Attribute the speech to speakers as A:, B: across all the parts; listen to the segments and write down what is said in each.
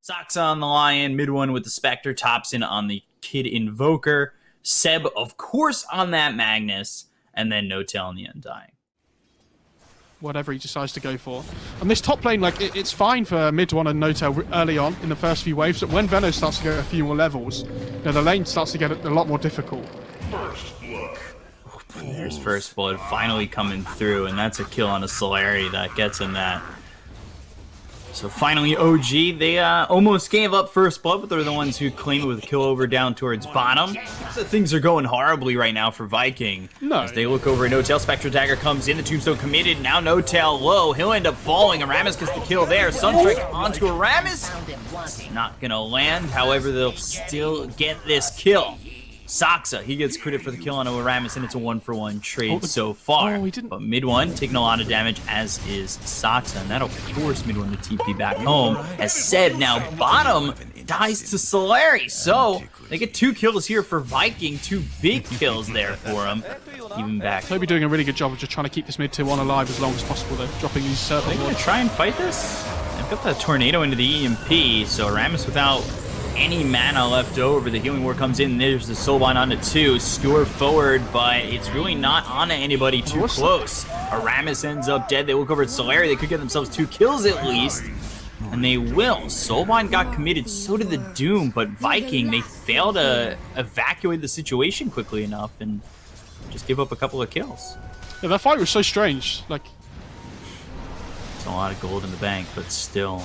A: Sox on the Lion, mid one with the Spectre, Thompson on the Kid Invoker, Seb, of course, on that Magnus, and then No Tail on the Undying.
B: Whatever he decides to go for. And this top lane, like, it's fine for mid one and No Tail early on in the first few waves, but when Venom starts to go a few more levels, the lane starts to get a lot more difficult.
A: There's First Blood finally coming through, and that's a kill on a Solari that gets him that. So finally, OG, they almost gave up First Blood, but they're the ones who claim it with a kill over down towards bottom. So things are going horribly right now for Viking.
B: No.
A: As they look over at No Tail, Spectre Dagger comes in, the Tombstone committed, now No Tail low. He'll end up falling. Aramis gets the kill there. Sunstrike onto Aramis. Not gonna land, however, they'll still get this kill. Soxa, he gets credit for the kill on Aramis, and it's a 1-for-1 trade so far.
B: Oh, he didn't.
A: But mid one taking a lot of damage, as is Soxa, and that'll force mid one to TP back home. As Seb now bottom dies to Solari, so they get 2 kills here for Viking, 2 big kills there for him. Even back.
B: Toby doing a really good job of just trying to keep this mid tier 1 alive as long as possible. They're dropping these circle
A: Are they gonna
B: wards.
A: try and fight this? They've got the tornado into the EMP, so Aramis without any mana left over. The healing ward comes in. There's the soulbind onto 2. Skewer forward, but it's really not onto anybody too close. Aramis ends up dead. They look over at Solari. They could get themselves 2 kills at least. And they will. Soulbind got committed, so did the Doom, but Viking, they failed to evacuate the situation quickly enough and just give up a couple of kills.
B: Yeah, that fight was so strange. Like,
A: It's a lot of gold in the bank, but still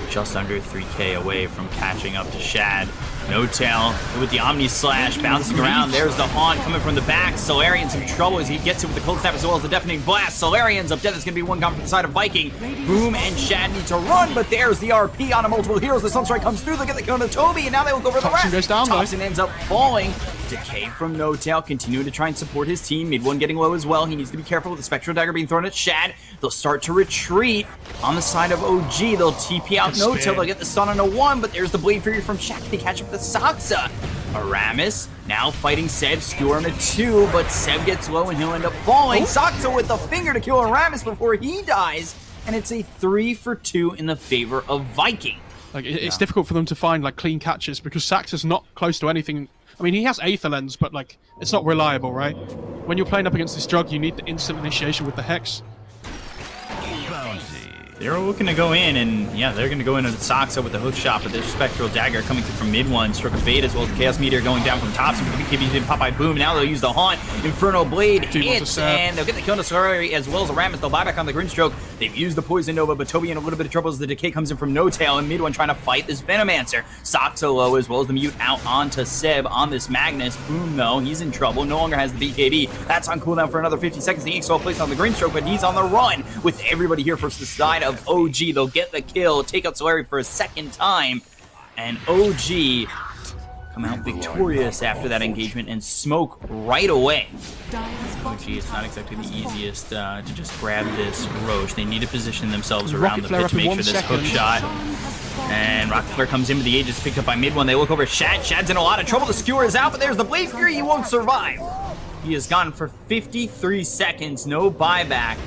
A: just under 3k away from catching up to Shad. No Tail with the Omni Slash bouncing around. There's the Haunt coming from the back. Solari in some trouble as he gets it with the Cold Snap as well as the Deafening Blast. Solari ends up dead. There's going to be one gone from the side of Viking. Boom and Shad need to run, but there's the RP on a multiple heroes. The Sunstrike comes through. They get the kill on Toby, and now they will go over the rest.
B: Goes down,
A: Thompson ends up falling. Decay from No Tail, continuing to try and support his team. Mid one getting low as well. He needs to be careful with the Spectral Dagger being thrown at Shad. They'll start to retreat on the side of OG. They'll TP out No Tail. They'll get the stun on a 1, but there's the Blade Fury from Shad. They catch up with Soxa. Aramis now fighting Seb. Skewer on a 2, but Seb gets low and he'll end up falling. Soxa with the finger to kill Aramis before he dies, and it's a 3-for-2 in the favor of Viking.
B: Like it's difficult for them to find like clean catches because Sax is not close to anything. I mean, he has Aether Lens, but like it's not reliable, right? When you're playing up against this drug, you need the instant initiation with the Hex.
A: They're looking to go in, and yeah, they're going to go into the Soxa with the hook shot, but there's Spectral Dagger coming through from mid one, Stroke of Fate, as well as the Chaos Meteor going down from top. So the BKB did Popeye Boom. Now they'll use the Haunt. Inferno Blade hits, and they'll get the kill on Solari as well as Aramis. They'll buy back on the Grinstroke. They've used the Poison Nova, but Toby in a little bit of trouble as the Decay comes in from No Tail, and mid one trying to fight this Venomancer. Soxa low as well as the Mute out onto Seb on this Magnus. Boom, though, he's in trouble. No longer has the BKB. That's on cooldown for another 50 seconds. The Ink Soul placed on the Grinstroke, but he's on the run with everybody here for the side of OG. They'll get the kill, take out Solari for a second time, and OG come out victorious after that engagement and smoke right away. OG, it's not exactly the easiest to just grab this Roche. They need to position themselves around the pit to make sure this hook shot. And Rocket Flare comes in with the Aegis picked up by mid one. They look over at Shad. Shad's in a lot of trouble. The Skewer is out, but there's the Blade Fury. He won't survive. He is gone for 53 seconds. No buyback.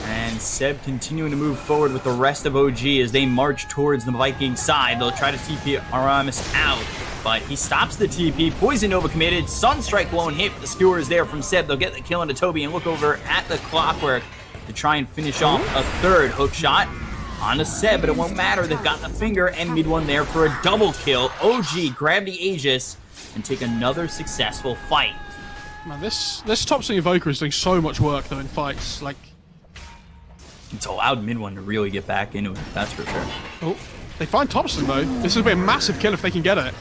A: And Seb continuing to move forward with the rest of OG as they march towards the Viking side. They'll try to TP Aramis out, but he stops the TP. Poison Nova committed. Sunstrike won't hit. The Skewer is there from Seb. They'll get the kill into Toby and look over at the Clockwork to try and finish off a third hook shot onto Seb, but it won't matter. They've got the finger and mid one there for a double kill. OG grab the Aegis and take another successful fight.
B: Man, this top sing Evoker is doing so much work though in fights. Like,
A: it's allowed mid one to really get back into it, that's for sure.
B: oh, they find Thompson though. This will be a massive kill if they can get it.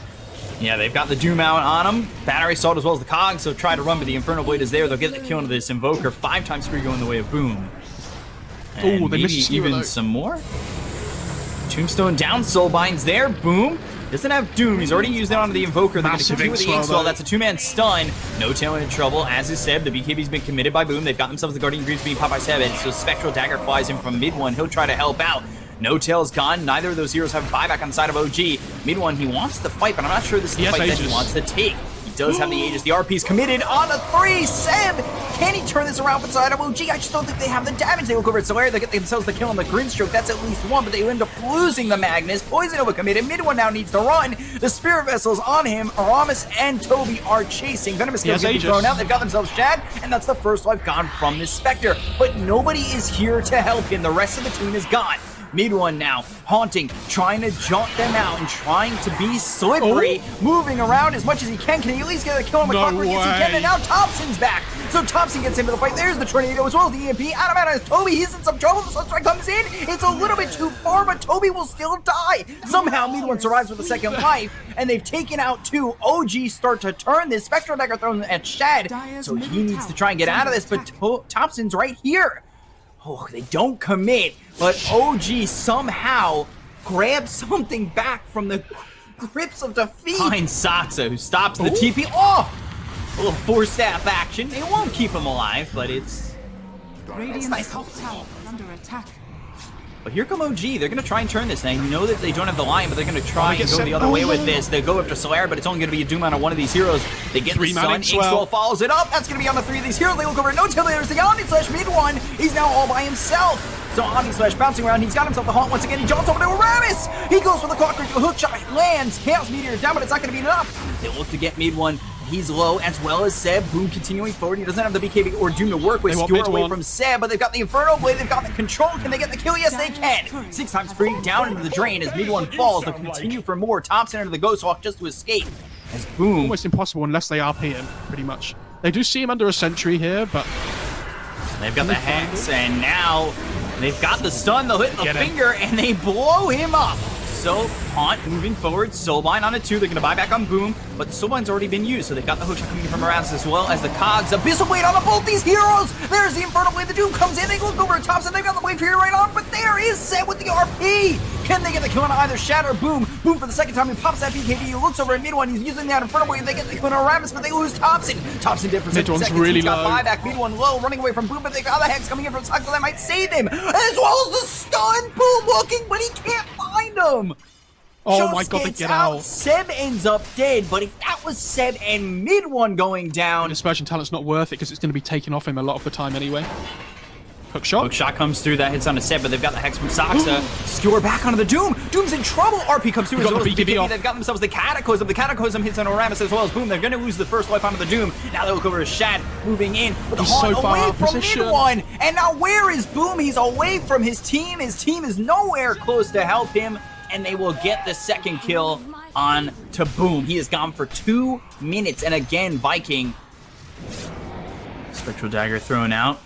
A: Yeah, they've got the Doom out on him. Battery Assault as well as the Cog, so try to run, but the Inferno Blade is there. They'll get the kill into this Invoker. 5 times 3 go in the way of Boom. And
B: Oh, they missed
A: maybe even some more. Tombstone down, Soulbind's there. Boom. Doesn't have Doom. He's already used it onto the Invoker. They're going to continue with the Inkswell. That's a 2-man stun. No Tail in trouble, as is Seb. The BKB's been committed by Boom. They've got themselves the Guardian Greaves being popped by Seb, and so Spectral Dagger flies in from mid one. He'll try to help out. No Tail's gone. Neither of those heroes have buyback on the side of OG. Mid one, he wants to fight, but I'm not sure this is the fight that he wants to take. He does have the Aegis. The RP's committed on a 3. Seb, can he turn this around for the side of OG? I just don't think they have the damage. They look over at Solari. They get themselves the kill on the Grinstroke. That's at least 1, but they end up losing the Magnus. Poison Nova committed. Mid one now needs to run. The Spirit Vessel's on him. Aramis and Toby are chasing. Venomous skills get thrown out. They've got themselves Shad, and that's the first life gone from this Spectre. But nobody is here to help him. The rest of the team is gone. Mid one now, Haunting, trying to jaunt them out and trying to be slippery, moving around as much as he can. Can he at least get a kill on the clockwork? Yes, he can, and now Thompson's back. So Thompson gets into the fight. There's the Tornado as well as the EMP. Out of Toby, he's in some trouble. The Sunstrike comes in. It's a little bit too far, but Toby will still die. Somehow, Mid one survives with a second life, and they've taken out 2. OG start to turn this. Spectral Dagger thrown at Shad, so he needs to try and get out of this, but Thompson's right here. Oh, they don't commit, but OG somehow grabs something back from the grips of defeat. Finds Saksa, who stops the TP. Oh! A little 4-staff action. It won't keep him alive, but it's nice.
C: Top tower under attack.
A: But here come OG. They're going to try and turn this thing. I know that they don't have the Lion, but they're going to try and go the other way with this. They go after Solari, but it's only going to be a doom on one of these heroes. They get the stun. Inkswell follows it up. That's going to be on the 3 of these heroes. They look over at No-Tail. There's the Omni-Slash mid one. He's now all by himself. So Omni-Slash bouncing around. He's got himself the Haunt once again. He jumps over to Aramis. He goes for the clockwork. The hook shot lands. Chaos Meteor down, but it's not going to be enough. They look to get mid one. He's low, as well as Seb. Boom continuing forward. He doesn't have the BKB or Doom to work with. Skewer away from Seb, but they've got the Inferno Blade. They've got the control. Can they get the kill? Yes, they can. 6 times free down into the drain as Mid one falls. They'll continue for more. Thompson into the Ghost Walk just to escape. As Boom.
B: Almost impossible unless they RP him, pretty much. They do see him under a sentry here, but
A: they've got the Hex, and now they've got the stun. They'll hit the finger, and they blow him up. So, Haunt moving forward, Soulbind on a 2. They're going to buy back on Boom, but the Soulbind's already been used, so they've got the hookshot coming from Aramis as well as the Cogs. Abyssal Blade on both these heroes! There's the Infernal Blade. The Doom comes in. They look over at Thompson. They've got the Wave here right on, but there is Seb with the RP! Can they get the kill on either Shad or Boom? Boom for the second time. He pops that BKB. He looks over at mid one. He's using that Infernal Blade. They get the kill on Aramis, but they lose Thompson. Thompson did for 7 seconds.
B: Really
A: He's got buyback. Mid one low, running away from Boom, but they got the Hex coming in from Sox, so that might save him, as well as the stun. Boom looking, but he can't find him.
B: oh my god, they get out.
A: Seb ends up dead, but if that was Seb and mid one going down...
B: Dispersion talent's not worth it because it's going to be taken off him a lot of the time anyway. Hook shot.
A: Hook shot comes through, that hits on a Seb, but they've got the Hex from Saksa. Skewer back onto the Doom. Doom's in trouble. RP comes through as well as BKB. They've got themselves the Cataclysm. The Cataclysm hits on Aramis as well as Boom. They're going to lose the first life onto the Doom. Now they look over to Shad, moving in. But the Haunt away from mid one. And now where is Boom? He's away from his team. His team is nowhere close to help him. And they will get the second kill on to Boom. He is gone for 2 minutes. And again, Viking. Spectral Dagger thrown out.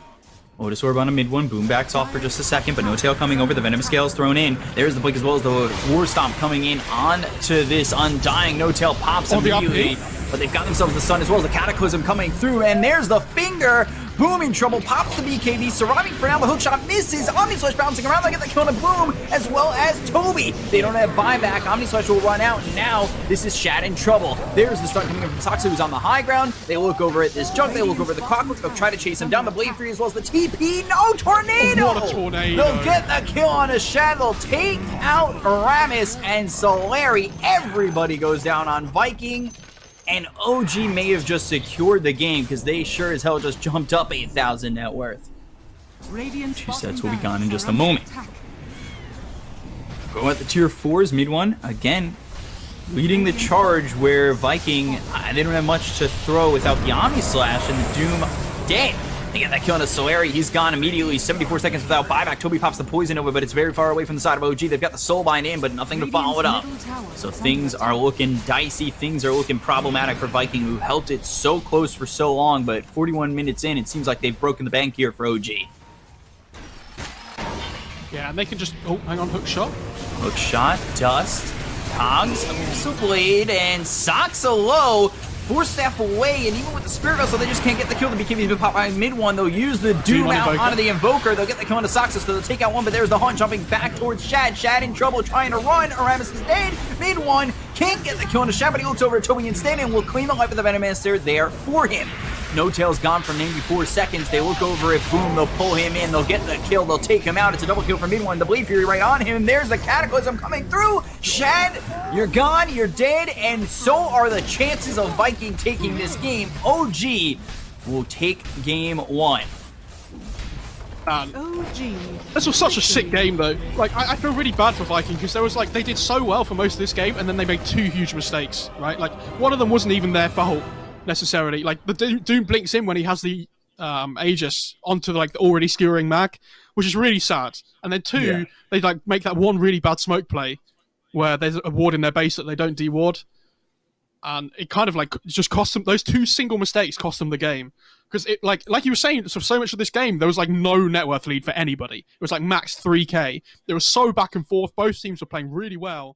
A: Otis Orb on a mid one. Boom backs off for just a second, but No-Tail coming over. The Venomous Scales thrown in. There's the Blink as well as the War Stomp coming in on to this Undying. No-Tail pops immediately. But they've got themselves the stun as well as the Cataclysm coming through. And there's the finger. Boom in trouble, pops the BKB, surviving for now. The hookshot misses. Omni-Slash bouncing around. They get the kill on Boom as well as Toby. They don't have buyback. Omni-Slash will run out. And now this is Shad in trouble. There's the stun coming in from Saksa, who's on the high ground. They look over at this junk. They look over at the Clockwork. They'll try to chase him down. The Blade Free as well as the TP. No tornado!
B: What a tornado!
A: They'll get the kill on a Shad. They'll take out Aramis and Solari. Everybody goes down on Viking. And OG may have just secured the game because they sure as hell just jumped up 8,000 net worth. 2 sets will be gone in just a moment. Go at the tier 4s, mid one. Again, leading the charge where Viking, they don't have much to throw without the Omni-Slash and the Doom dead. They get that kill on the Solari. He's gone immediately. 74 seconds without buyback. Toby pops the Poison over, but it's very far away from the side of OG. They've got the Soulbind in, but nothing to follow it up. So things are looking dicey. Things are looking problematic for Viking, who held it so close for so long, but 41 minutes in, it seems like they've broken the bank here for OG.
B: Yeah, and they can just... Oh, hang on, hook shot.
A: Hook shot, Dust, Cogs, Abyssal Blade, and Saksa low. 4 staff away, and even with the Spirit Vessel, they just can't get the kill. The BKB's been popped by mid one. They'll use the Doom out onto the Invoker. They'll get the kill onto Saksa, so they'll take out one, but there's the Haunt jumping back towards Shad. Shad in trouble, trying to run. Aramis is dead. Mid one, Can't get the kill on a shot, but he ults over Toby instead and will claim the life of the Venomancer there for him. No Tail's gone for 94 seconds. They look over it. Boom, they'll pull him in. They'll get the kill. They'll take him out. It's a double kill for mid one. The Blade Fury right on him. There's the Cataclysm coming through. Shad, you're gone. You're dead. And so are the chances of Viking taking this game. OG will take game 1.
B: This was such a sick game, though. Like, I feel really bad for Viking because there was like they did so well for most of this game, and then they made 2 huge mistakes. Right, like one of them wasn't even their fault necessarily. Like the Doom blinks in when he has the Aegis onto like the already skewering mag, which is really sad. And then 2, they like make that one really bad smoke play where there's a ward in their base that they don't deward, and it kind of like just cost them. Those 2 single mistakes cost them the game. Because it like you were saying, so much of this game, there was like no net worth lead for anybody. It was like max 3k. It was so back and forth. Both teams were playing really well.